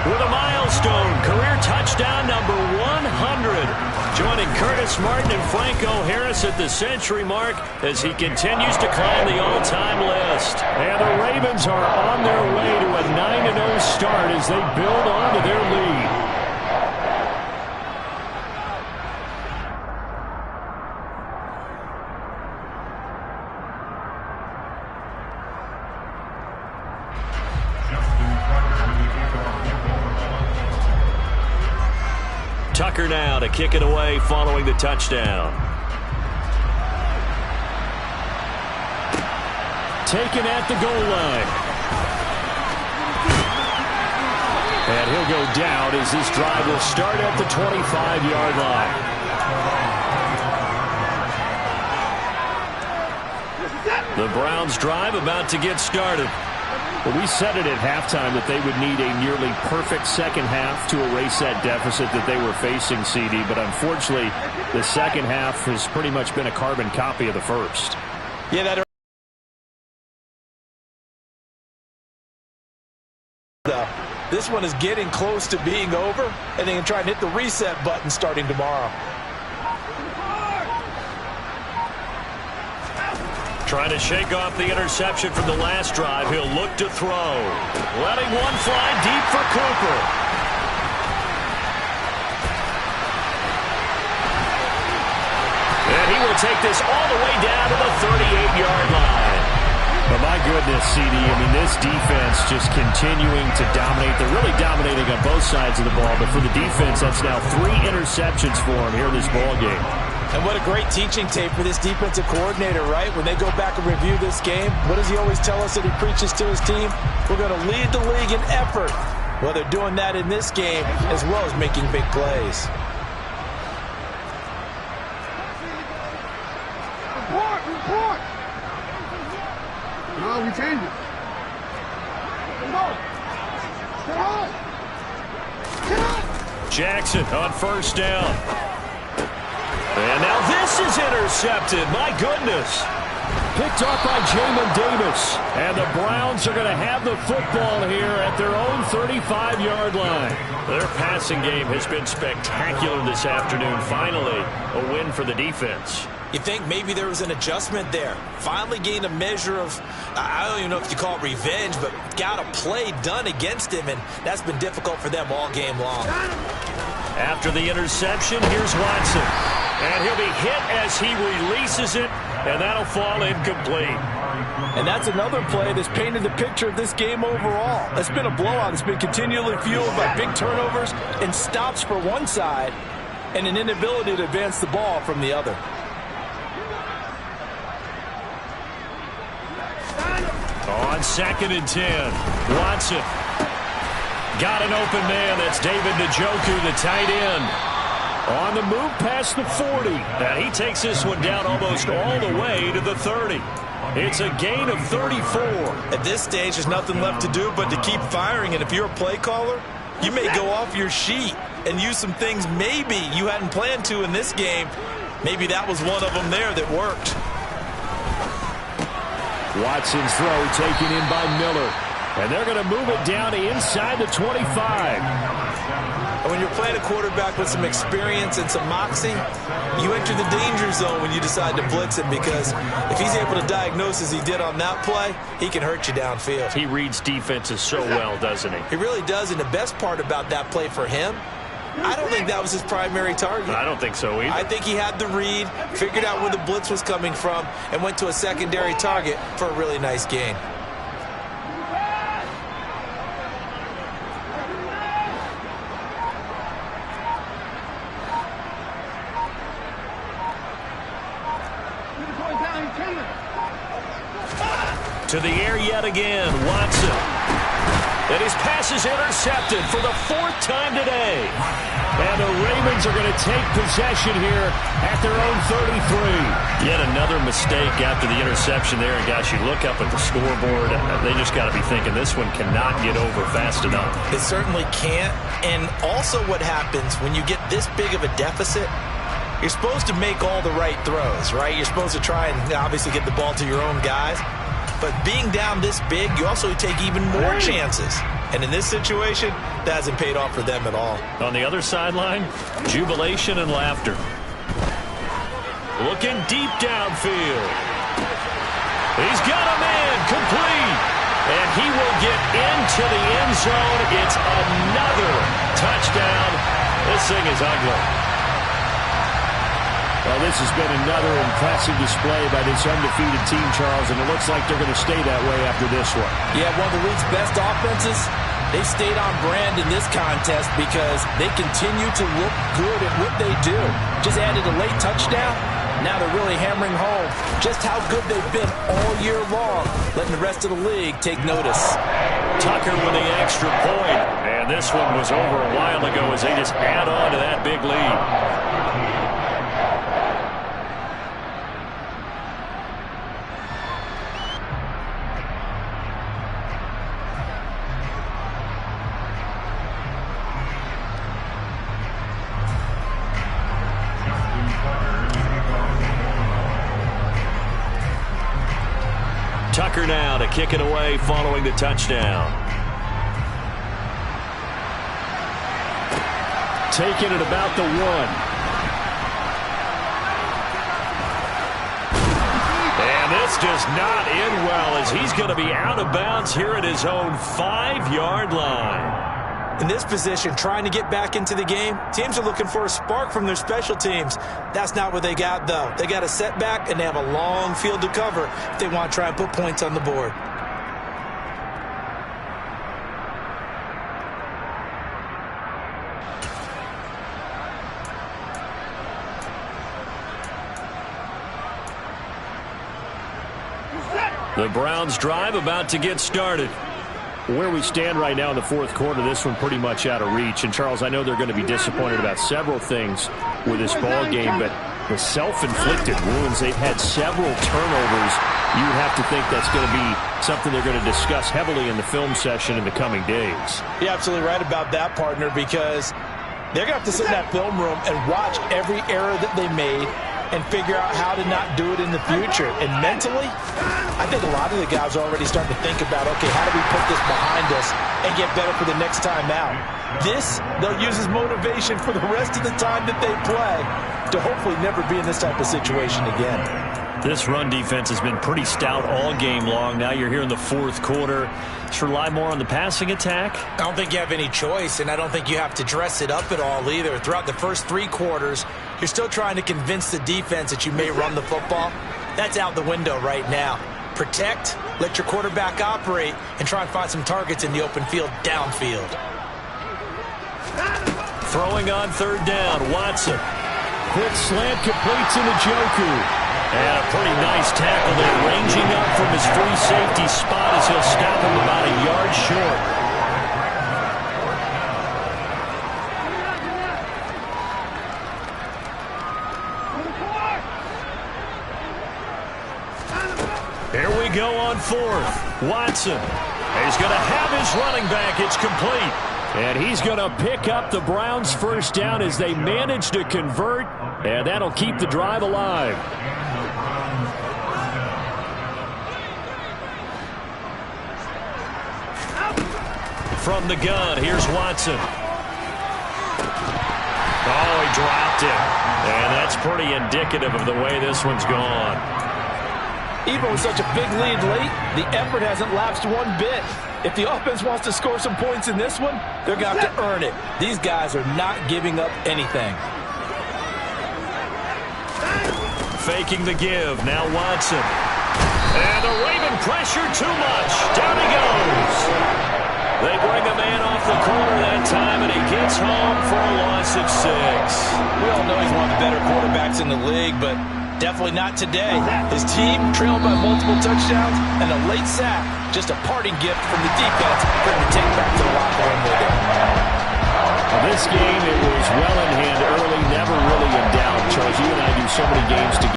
with a milestone. Career touchdown number 100. Joining Curtis Martin and Franco Harris at the century mark as he continues to climb the all-time list. And the Ravens are on their way to a 9-0 start as they build on to their lead. Tucker now to kick it away following the touchdown. Taken at the goal line. And he'll go down as this drive will start at the 25-yard line. The Browns drive about to get started. Well, we said it at halftime that they would need a nearly perfect second half to erase that deficit that they were facing, CD. But unfortunately, the second half has pretty much been a carbon copy of the first. Yeah, that. This one is getting close to being over, and they can try and hit the reset button starting tomorrow. Trying to shake off the interception from the last drive. He'll look to throw. Letting one fly deep for Cooper. And he will take this all the way down to the 38-yard line. But my goodness, CD. I mean, this defense just continuing to dominate. They're really dominating on both sides of the ball, but for the defense, that's now 3 interceptions for them here in this ball game. And what a great teaching tape for this defensive coordinator, right? When they go back and review this game, what does he always tell us that he preaches to his team? We're going to lead the league in effort. Well, they're doing that in this game as well as making big plays. Report! No, we changed it. Jackson on first down. And now this is intercepted. My goodness. Picked off by Jamin Davis. And the Browns are going to have the football here at their own 35-yard line. Their passing game has been spectacular this afternoon. Finally, a win for the defense. You think maybe there was an adjustment there. Finally gained a measure of, I don't even know if you call it revenge, but got a play done against him, and that's been difficult for them all game long. After the interception, here's Watson. And he'll be hit as he releases it, and that'll fall incomplete. And that's another play that's painted the picture of this game overall. It's been a blowout. It's been continually fueled by big turnovers and stops for one side and an inability to advance the ball from the other. On 2nd and 10, Watson. Got an open man. That's David Njoku, the tight end. On the move past the 40. And he takes this one down almost all the way to the 30. It's a gain of 34. At this stage, there's nothing left to do but to keep firing. And if you're a play caller, you may go off your sheet and use some things maybe you hadn't planned to in this game. Maybe that was one of them there that worked. Watson's throw taken in by Miller. And they're going to move it down to inside the 25. And when you're playing a quarterback with some experience and some moxie, you enter the danger zone when you decide to blitz him, because if he's able to diagnose as he did on that play, he can hurt you downfield. He reads defenses so well, doesn't he? He really does, and the best part about that play for him, I don't think that was his primary target. I don't think so either. I think he had the read, figured out where the blitz was coming from, and went to a secondary target for a really nice gain. To the air yet again, Watson. And his pass is intercepted for the 4th time today. And the Ravens are going to take possession here at their own 33. Yet another mistake after the interception there. And guys, you look up at the scoreboard, they just got to be thinking this one cannot get over fast enough. It certainly can't. And also what happens when you get this big of a deficit, you're supposed to make all the right throws, right? You're supposed to try and obviously get the ball to your own guys. But being down this big, you also take even more chances. And in this situation, that hasn't paid off for them at all. On the other sideline, jubilation and laughter. Looking deep downfield. He's got a man complete. And he will get into the end zone. It's another touchdown. This thing is ugly. Well, this has been another impressive display by this undefeated team, Charles, and it looks like they're going to stay that way after this one. Yeah, one of the league's best offenses. They've stayed on brand in this contest because they continue to look good at what they do. Just added a late touchdown. Now they're really hammering home just how good they've been all year long, letting the rest of the league take notice. Tucker with the extra point. And this one was over a while ago as they just add on to that big lead. Tucker now to kick it away following the touchdown. Taking it about the 1. And this does not end well as he's going to be out of bounds here at his own 5-yard line. In this position, trying to get back into the game, teams are looking for a spark from their special teams. That's not what they got, though. They got a setback, and they have a long field to cover if they want to try and put points on the board. The Browns drive about to get started. Where we stand right now in the fourth quarter, this one pretty much out of reach. And, Charles, I know they're going to be disappointed about several things with this ball game, but the self-inflicted wounds, they've had several turnovers. You would have to think that's going to be something they're going to discuss heavily in the film session in the coming days. You're absolutely right about that, partner, because they're going to have to sit in that film room and watch every error that they made and figure out how to not do it in the future. And mentally, I think a lot of the guys are already starting to think about, okay, how do we put this behind us and get better for the next time out? This, they'll use as motivation for the rest of the time that they play to hopefully never be in this type of situation again. This run defense has been pretty stout all game long. Now you're here in the fourth quarter. Just rely more on the passing attack. I don't think you have any choice, and I don't think you have to dress it up at all either. Throughout the first 3 quarters, you're still trying to convince the defense that you may run the football. That's out the window right now. Protect, let your quarterback operate, and try and find some targets in the open field downfield. Throwing on third down, Watson. Quick slant completes into Njoku. And a pretty nice tackle there, ranging up from his free safety spot as he'll stop him about a yard short. Here we go on fourth. Watson. He's going to have his running back. It's complete. And he's going to pick up the Browns' first down as they manage to convert. And that'll keep the drive alive. From the gun, here's Watson. Oh, he dropped it. And that's pretty indicative of the way this one's gone. Even with such a big lead late, the effort hasn't lapsed one bit. If the offense wants to score some points in this one, they're going to have to earn it. These guys are not giving up anything. Faking the give. Now Watson. And the Raven pressure too much. Down he goes. They bring a man off the corner that time, and he gets home for a loss of 6. We all know he's one of the better quarterbacks in the league, but definitely not today. His team trailed by multiple touchdowns, and a late sack, just a parting gift from the defense for him to take back to the locker room with him. This game, it was well in hand early, never really in doubt. Charles, you and I do so many games together.